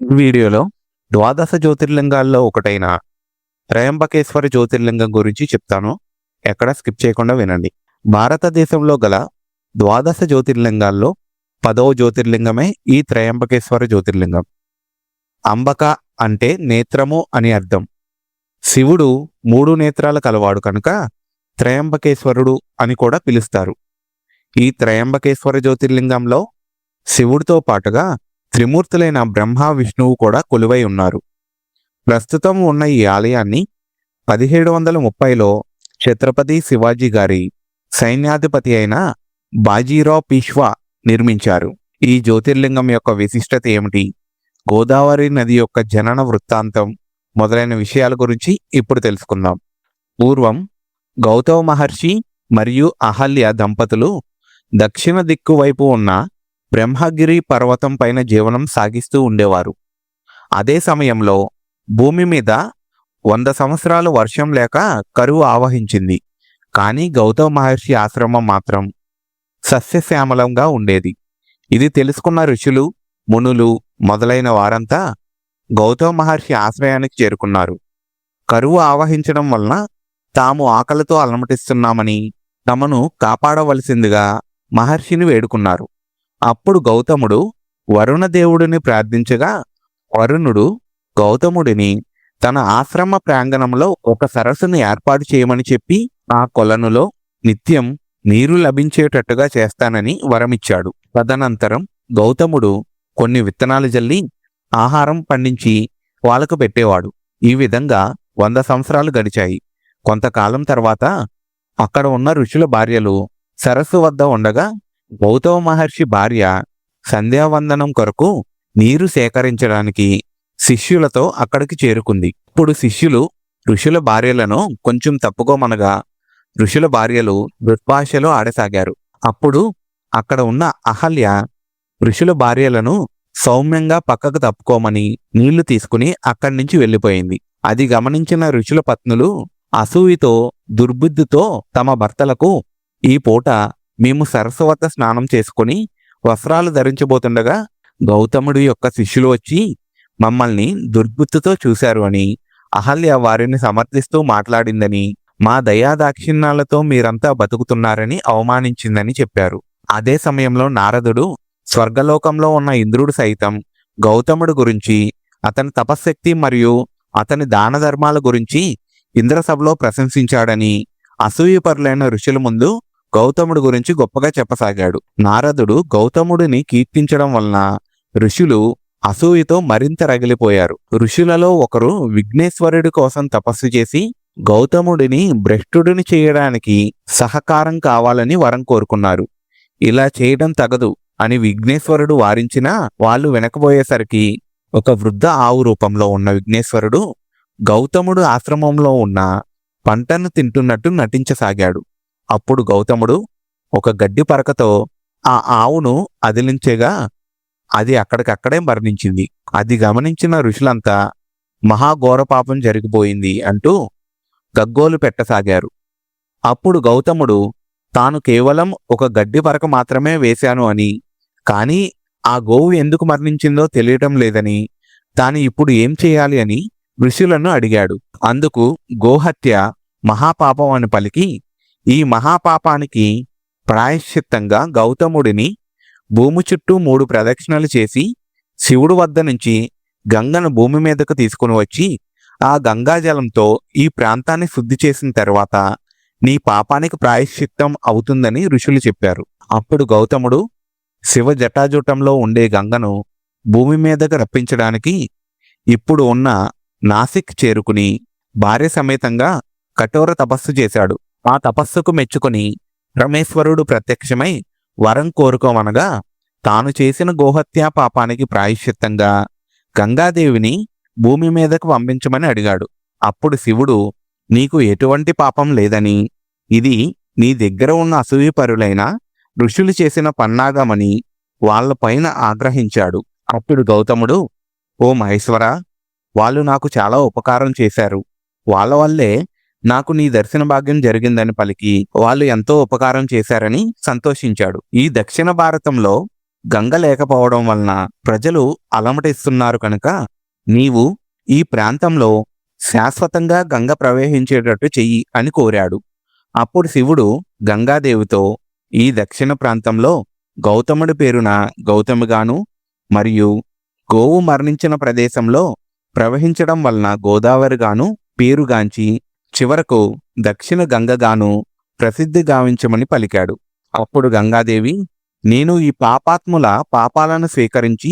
ఈ వీడియోలో ద్వాదశ జ్యోతిర్లింగాల్లో ఒకటైన త్రయంబకేశ్వర జ్యోతిర్లింగం గురించి చెప్తాను. ఎక్కడ స్కిప్ చేయకుండా వినండి. భారతదేశంలో గల ద్వాదశ జ్యోతిర్లింగాల్లో 10వ జ్యోతిర్లింగమే ఈ త్రయంబకేశ్వర జ్యోతిర్లింగం. అంబక అంటే నేత్రము అని అర్థం. శివుడు 3 నేత్రాల కలవాడు కనుక త్రయంబకేశ్వరుడు అని కూడా పిలుస్తారు. ఈ త్రయంబకేశ్వర జ్యోతిర్లింగంలో శివుడితో పాటుగా త్రిమూర్తులైన బ్రహ్మ విష్ణువు కూడా కొలువై ఉన్నారు. ప్రస్తుతం ఉన్న ఈ ఆలయాన్ని 1730లో ఛత్రపతి శివాజీ గారి సైన్యాధిపతి అయిన బాజీరావ్ పీష్వా నిర్మించారు. ఈ జ్యోతిర్లింగం యొక్క విశిష్టత ఏమిటి, గోదావరి నది యొక్క జనన వృత్తాంతం మొదలైన విషయాల గురించి ఇప్పుడు తెలుసుకుందాం. పూర్వం గౌతమ మహర్షి మరియు అహల్య దంపతులు దక్షిణ దిక్కు వైపు ఉన్న బ్రహ్మగిరి పర్వతం పైన జీవనం సాగిస్తూ ఉండేవారు. అదే సమయంలో భూమి మీద 100 సంవత్సరాలు వర్షం లేక కరువు ఆవహించింది. కానీ గౌతమ మహర్షి ఆశ్రమం మాత్రం సస్యశ్యామలంగా ఉండేది. ఇది తెలుసుకున్న ఋషులు, మునులు మొదలైన వారంతా గౌతమ మహర్షి ఆశ్రయానికి చేరుకున్నారు. కరువు ఆవహించడం వలన తాము ఆకలితో అలమటిస్తున్నామని తమను కాపాడవలసిందిగా మహర్షిని వేడుకున్నారు. అప్పుడు గౌతముడు వరుణదేవుడిని ప్రార్థించగా వరుణుడు గౌతముడిని తన ఆశ్రమ ప్రాంగణంలో ఒక సరస్సును ఏర్పాటు చేయమని చెప్పి ఆ కొలనులో నిత్యం నీరు లభించేటట్టుగా చేస్తానని వరమిచ్చాడు. తదనంతరం గౌతముడు కొన్ని విత్తనాలు జల్లి ఆహారం పండించి వాళ్ళకు పెట్టేవాడు. ఈ విధంగా 100 సంవత్సరాలు గడిచాయి. కొంతకాలం తర్వాత అక్కడ ఉన్న ఋషుల భార్యలు సరస్సు వద్ద ఉండగా గౌతమ మహర్షి భార్య సంధ్యావందనం కొరకు నీరు సేకరించడానికి శిష్యులతో అక్కడికి చేరుకుంది. ఇప్పుడు శిష్యులు ఋషుల భార్యలను కొంచెం తప్పుకోమనగా ఋషుల భార్యలు దుర్భాషలో ఆడసాగారు. అప్పుడు అక్కడ ఉన్న అహల్య ఋషుల భార్యలను సౌమ్యంగా పక్కకు తప్పుకోమని నీళ్లు తీసుకుని అక్కడి నుంచి వెళ్ళిపోయింది. అది గమనించిన ఋషుల పత్నులు అసూయతో దుర్బుద్ధితో తమ భర్తలకు, ఈ పూట మేము సరస్సు వద్ద స్నానం చేసుకుని వస్త్రాలు ధరించబోతుండగా గౌతముడి యొక్క శిష్యులు వచ్చి మమ్మల్ని దుర్బుద్ధితో చూశారు అని అహల్య వారిని సమర్థిస్తూ మాట్లాడిందని, మా దయాదాక్షిణ్యాలతో మీరంతా బతుకుతున్నారని అవమానించిందని చెప్పారు. అదే సమయంలో నారదుడు స్వర్గలోకంలో ఉన్న ఇంద్రుడు సైతం గౌతముడి గురించి, అతని తపశ్శక్తి మరియు అతని దాన ధర్మాల గురించి ఇంద్రసభలో ప్రశంసించాడని అసూయపరులైన ఋషుల ముందు గౌతముడి గురించి గొప్పగా చెప్పసాగాడు. నారదుడు గౌతముడిని కీర్తించడం వలన ఋషులు అసూయతో మరింత రగిలిపోయారు. ఋషులలో ఒకరు విఘ్నేశ్వరుడి కోసం తపస్సు చేసి గౌతముడిని భ్రష్టుడిని చేయడానికి సహకారం కావాలని వరం కోరుకున్నారు. ఇలా చేయడం తగదు అని విఘ్నేశ్వరుడు వారించినా వాళ్ళు వెనకబోయేసరికి ఒక వృద్ధ ఆవు రూపంలో ఉన్న విఘ్నేశ్వరుడు గౌతముడు ఆశ్రమంలో ఉన్న పంటను తింటున్నట్టు నటించసాగాడు. అప్పుడు గౌతముడు ఒక గడ్డి పరకతో ఆ ఆవును అదిలించగా అది అక్కడికక్కడే మరణించింది. అది గమనించిన ఋషులంతా మహాఘోర పాపం జరిగిపోయింది అంటూ గగ్గోలు పెట్టసాగారు. అప్పుడు గౌతముడు తాను కేవలం ఒక గడ్డి పరక మాత్రమే వేశాను అని, కానీ ఆ గోవు ఎందుకు మరణించిందో తెలియటం లేదని, తాను ఇప్పుడు ఏం చేయాలి అని ఋషులను అడిగాడు. అందుకు గోహత్య మహాపాపం అని పలికి, ఈ మహాపాపానికి ప్రాయశ్చిత్తంగా గౌతముడిని భూమి చుట్టూ 3 ప్రదక్షిణలు చేసి శివుడు వద్ద నుంచి గంగను భూమి మీదకు తీసుకుని వచ్చి ఆ గంగాజలంతో ఈ ప్రాంతాన్ని శుద్ధి చేసిన తర్వాత నీ పాపానికి ప్రాయశ్చిత్తం అవుతుందని ఋషులు చెప్పారు. అప్పుడు గౌతముడు శివ జటాజూటంలో ఉండే గంగను భూమి మీదకు రప్పించడానికి ఇప్పుడు ఉన్న నాసిక్ చేరుకుని భార్య సమేతంగా కఠోర తపస్సు చేశాడు. ఆ తపస్సుకు మెచ్చుకొని పరమేశ్వరుడు ప్రత్యక్షమై వరం కోరుకోమనగా తాను చేసిన గోహత్యా పాపానికి ప్రాయశ్చిత్తంగా గంగాదేవిని భూమి మీదకు పంపించమని అడిగాడు. అప్పుడు శివుడు, నీకు ఎటువంటి పాపం లేదని, ఇది నీ దగ్గర ఉన్న అసూయపరులైన ఋషులు చేసిన పన్నాగమని వాళ్లపైన ఆగ్రహించాడు. అప్పుడు గౌతముడు, ఓ మహేశ్వర, వాళ్ళు నాకు చాలా ఉపకారం చేశారు. వాళ్ళ వల్లే నాకు నీ దర్శన భాగ్యం జరిగిందని పలికి వాళ్ళు ఎంతో ఉపకారం చేశారని సంతోషించాడు. ఈ దక్షిణ భారతంలో గంగ లేకపోవడం వలన ప్రజలు అలమటిస్తున్నారు కనుక నీవు ఈ ప్రాంతంలో శాశ్వతంగా గంగ ప్రవహించేటట్టు చెయ్యి అని కోరాడు. అప్పుడు శివుడు గంగాదేవితో ఈ దక్షిణ ప్రాంతంలో గౌతముడి పేరున గౌతమిగాను మరియు గోవు మరణించిన ప్రదేశంలో ప్రవహించడం వలన గోదావరిగాను పేరుగాంచి చివరకు దక్షిణ గంగగాను ప్రసిద్ధి గావించమని పలికాడు. అప్పుడు గంగాదేవి నేను ఈ పాపాత్ముల పాపాలను స్వీకరించి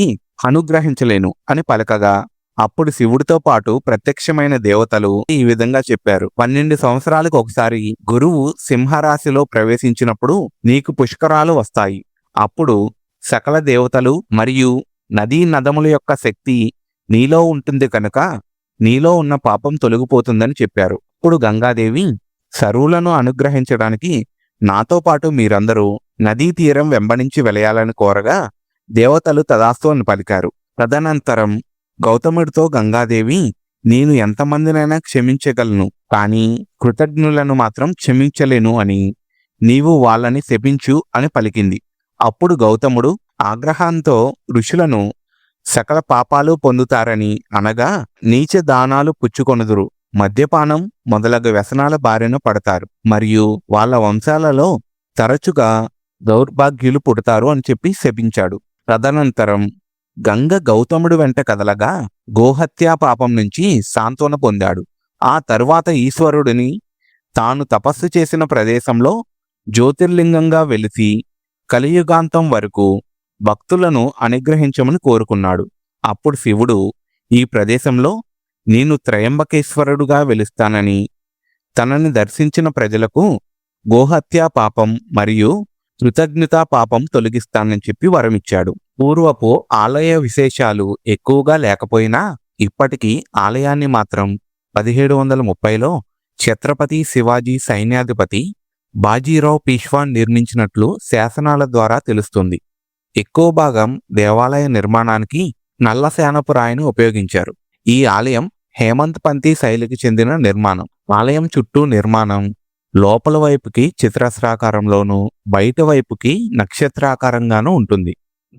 అనుగ్రహించలేను అని పలకగా అప్పుడు శివుడితో పాటు ప్రత్యక్షమైన దేవతలు ఈ విధంగా చెప్పారు. 12 సంవత్సరాలకు ఒకసారి గురువు సింహరాశిలో ప్రవేశించినప్పుడు నీకు పుష్కరాలు వస్తాయి. అప్పుడు సకల దేవతలు మరియు నదీ నదముల యొక్క శక్తి నీలో ఉంటుంది కనుక నీలో ఉన్న పాపం తొలగిపోతుందని చెప్పారు. ఇప్పుడు గంగాదేవి సరువులను అనుగ్రహించడానికి నాతో పాటు మీరందరూ నదీ తీరం వెంబడించి వెలయాలని కోరగా దేవతలు తదాస్తు అని పలికారు. తదనంతరం గౌతముడితో గంగాదేవి నేను ఎంతమందినైనా క్షమించగలను, కానీ కృతజ్ఞులను మాత్రం క్షమించలేను అని నీవు వాళ్ళని శపించు అని పలికింది. అప్పుడు గౌతముడు ఆగ్రహంతో ఋషులను సకల పాపాలు పొందుతారని అనగా నీచ దానాలు పుచ్చుకొనుదురు, మద్యపానం మొదలగు వ్యసనాల బారిన పడతారు మరియు వాళ్ళ వంశాలలో తరచుగా దౌర్భాగ్యులు పుడతారు అని చెప్పి శపించాడు. తదనంతరం గంగ గౌతముడు వెంట కదలగా గోహత్యా పాపం నుంచి సాంత్వన పొందాడు. ఆ తరువాత ఈశ్వరుడిని తాను తపస్సు చేసిన ప్రదేశంలో జ్యోతిర్లింగంగా వెలిసి కలియుగాంతం వరకు భక్తులను అనుగ్రహించమని కోరుకున్నాడు. అప్పుడు శివుడు ఈ ప్రదేశంలో నేను త్రయంబకేశ్వరుడుగా వెలుస్తానని తనని దర్శించిన ప్రజలకు గోహత్యా పాపం మరియు కృతజ్ఞతా పాపం తొలగిస్తానని చెప్పి వరమిచ్చాడు. పూర్వపు ఆలయ విశేషాలు ఎక్కువగా లేకపోయినా ఇప్పటికీ ఆలయాన్ని మాత్రం 1730లో ఛత్రపతి శివాజీ సైన్యాధిపతి బాజీరావ్ పీష్వా నిర్మించినట్లు శాసనాల ద్వారా తెలుస్తుంది. ఎక్కువ భాగం దేవాలయ నిర్మాణానికి నల్ల శానపు రాయిని ఉపయోగించారు. ఈ ఆలయం హేమంత్ పంతి శైలికి చెందిన నిర్మాణం. ఆలయం చుట్టూ నిర్మాణం లోపల వైపుకి చతురస్రాకారంలోనూ బయట వైపుకి నక్షత్రాకారంగానూ ఉంటుంది.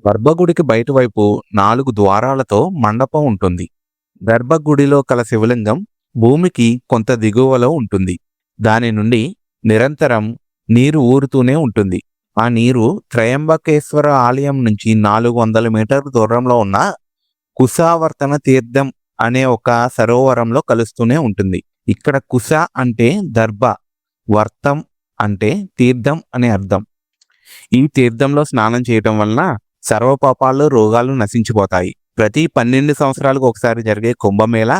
గర్భగుడికి బయట వైపు 4 ద్వారాలతో మండపం ఉంటుంది. గర్భగుడిలో కల శివలింగం భూమికి కొంత దిగువలో ఉంటుంది. దాని నుండి నిరంతరం నీరు ఊరుతూనే ఉంటుంది. ఆ నీరు త్రయంబకేశ్వర ఆలయం నుంచి 400 మీటర్ల దూరంలో ఉన్న కుశావర్తన తీర్థం అనే ఒక సరోవరంలో కలుస్తూనే ఉంటుంది. ఇక్కడ కుశ అంటే దర్భ, వర్తం అంటే తీర్థం అనే అర్థం. ఈ తీర్థంలో స్నానం చేయటం వలన సర్వపాపాలు రోగాలు నశించిపోతాయి. ప్రతి 12 సంవత్సరాలకు ఒకసారి జరిగే కుంభమేళా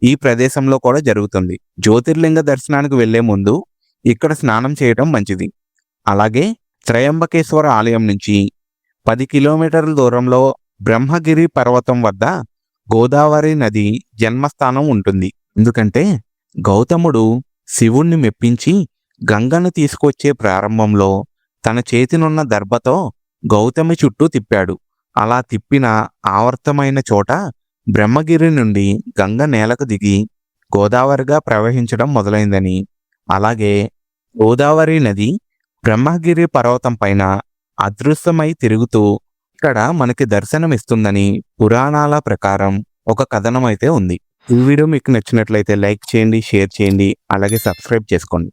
ఈ ప్రదేశంలో కూడా జరుగుతుంది. జ్యోతిర్లింగ దర్శనానికి వెళ్లే ముందు ఇక్కడ స్నానం చేయటం మంచిది. అలాగే త్రయంబకేశ్వర ఆలయం నుంచి 10 కిలోమీటర్ల దూరంలో బ్రహ్మగిరి పర్వతం వద్ద గోదావరి నది జన్మస్థానం ఉంటుంది. ఎందుకంటే గౌతముడు శివుణ్ణి మెప్పించి గంగను తీసుకొచ్చే ప్రారంభంలో తన చేతినున్న దర్భతో గౌతమి చుట్టూ తిప్పాడు. అలా తిప్పిన ఆవర్తమైన చోట బ్రహ్మగిరి నుండి గంగ నేలకు దిగి గోదావరిగా ప్రవహించడం మొదలైందని, అలాగే గోదావరి నది బ్రహ్మగిరి పర్వతం పైన అదృశ్యమై తిరుగుతూ ఇక్కడ మనకి దర్శనమిస్తుందని పురాణాల ప్రకారం ఒక కథనం అయితే ఉంది. ఈ వీడియో మీకు నచ్చినట్లయితే లైక్ చేయండి, షేర్ చేయండి, అలాగే సబ్స్క్రైబ్ చేసుకోండి.